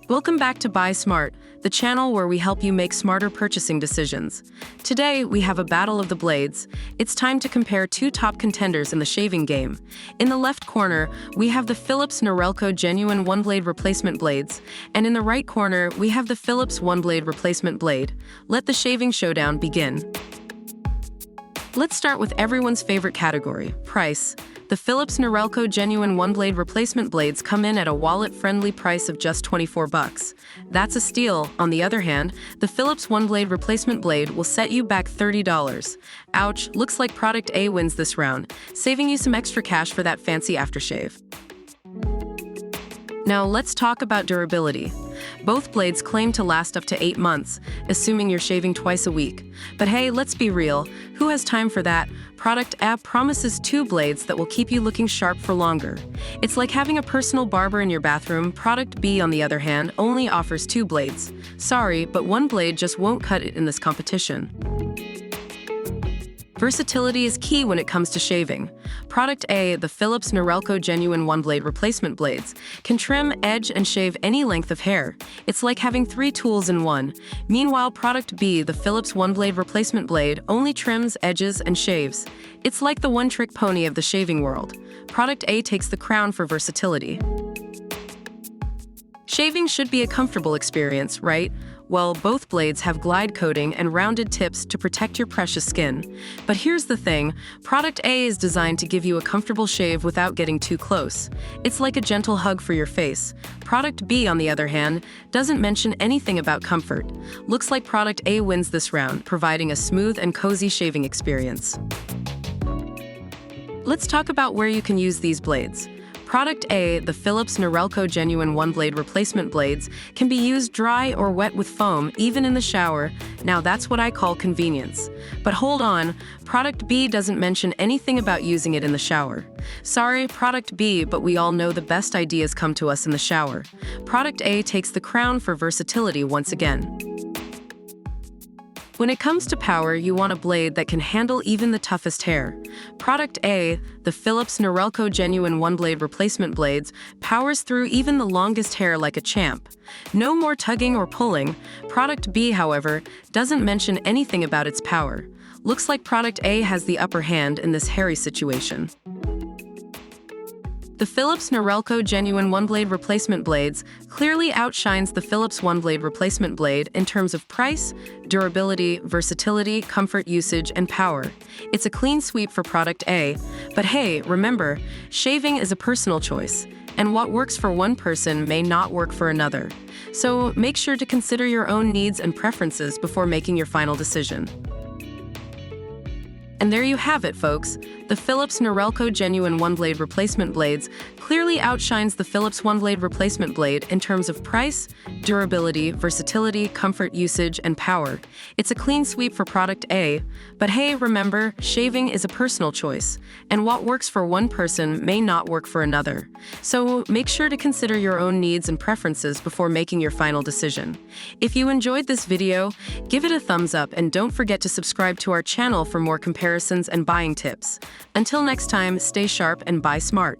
Welcome back to Buy Smart, the channel where we help you make smarter purchasing decisions. Today, we have a battle of the blades. It's time to compare two top contenders in the shaving game. In the left corner, we have the Philips Norelco Genuine One-Blade Replacement Blades, and in the right corner, we have the PHILIPS Oneblade Replacement Blade. Let the shaving showdown begin. Let's start with everyone's favorite category, price. The Philips Norelco Genuine One-Blade Replacement Blades come in at a wallet-friendly price of just $24. That's a steal. On the other hand, the Philips One-Blade Replacement Blade will set you back $30. Ouch, looks like product A wins this round, saving you some extra cash for that fancy aftershave. Now let's talk about durability. Both blades claim to last up to 8 months, assuming you're shaving twice a week. But hey, let's be real, who has time for that? Product A promises 2 blades that will keep you looking sharp for longer. It's like having a personal barber in your bathroom. Product B, on the other hand, only offers 2 blades. Sorry, but 1 blade just won't cut it in this competition. Versatility is key when it comes to shaving. Product A, the Philips Norelco Genuine One-Blade Replacement Blades, can trim, edge, and shave any length of hair. It's like having 3 tools in one. Meanwhile, Product B, the Philips One-Blade Replacement Blade, only trims, edges, and shaves. It's like the one-trick pony of the shaving world. Product A takes the crown for versatility. Shaving should be a comfortable experience, right? Well, both blades have glide coating and rounded tips to protect your precious skin. But here's the thing, Product A is designed to give you a comfortable shave without getting too close. It's like a gentle hug for your face. Product B, on the other hand, doesn't mention anything about comfort. Looks like Product A wins this round, providing a smooth and cozy shaving experience. Let's talk about where you can use these blades. Product A, the Philips Norelco Genuine One-Blade Replacement Blades, can be used dry or wet with foam, even in the shower. Now that's what I call convenience. But hold on, Product B doesn't mention anything about using it in the shower. Sorry, Product B, but we all know the best ideas come to us in the shower. Product A takes the crown for versatility once again. When it comes to power, you want a blade that can handle even the toughest hair. Product A, the Philips Norelco Genuine One-Blade Replacement Blades, powers through even the longest hair like a champ. No more tugging or pulling. Product B, however, doesn't mention anything about its power. Looks like Product A has the upper hand in this hairy situation. The Philips Norelco Genuine One-Blade Replacement Blades clearly outshines the Philips One-Blade Replacement Blade in terms of price, durability, versatility, comfort, usage, and power. It's a clean sweep for Product A, but hey, remember, shaving is a personal choice, and what works for one person may not work for another. So make sure to consider your own needs and preferences before making your final decision. And there you have it, folks. The Philips Norelco Genuine One-Blade Replacement Blades clearly outshines the Philips One-Blade Replacement Blade in terms of price, durability, versatility, comfort, usage, and power. It's a clean sweep for Product A, but hey, remember, shaving is a personal choice, and what works for one person may not work for another. So make sure to consider your own needs and preferences before making your final decision. If you enjoyed this video, give it a thumbs up and don't forget to subscribe to our channel for more comparisons and buying tips. Until next time, stay sharp and buy smart.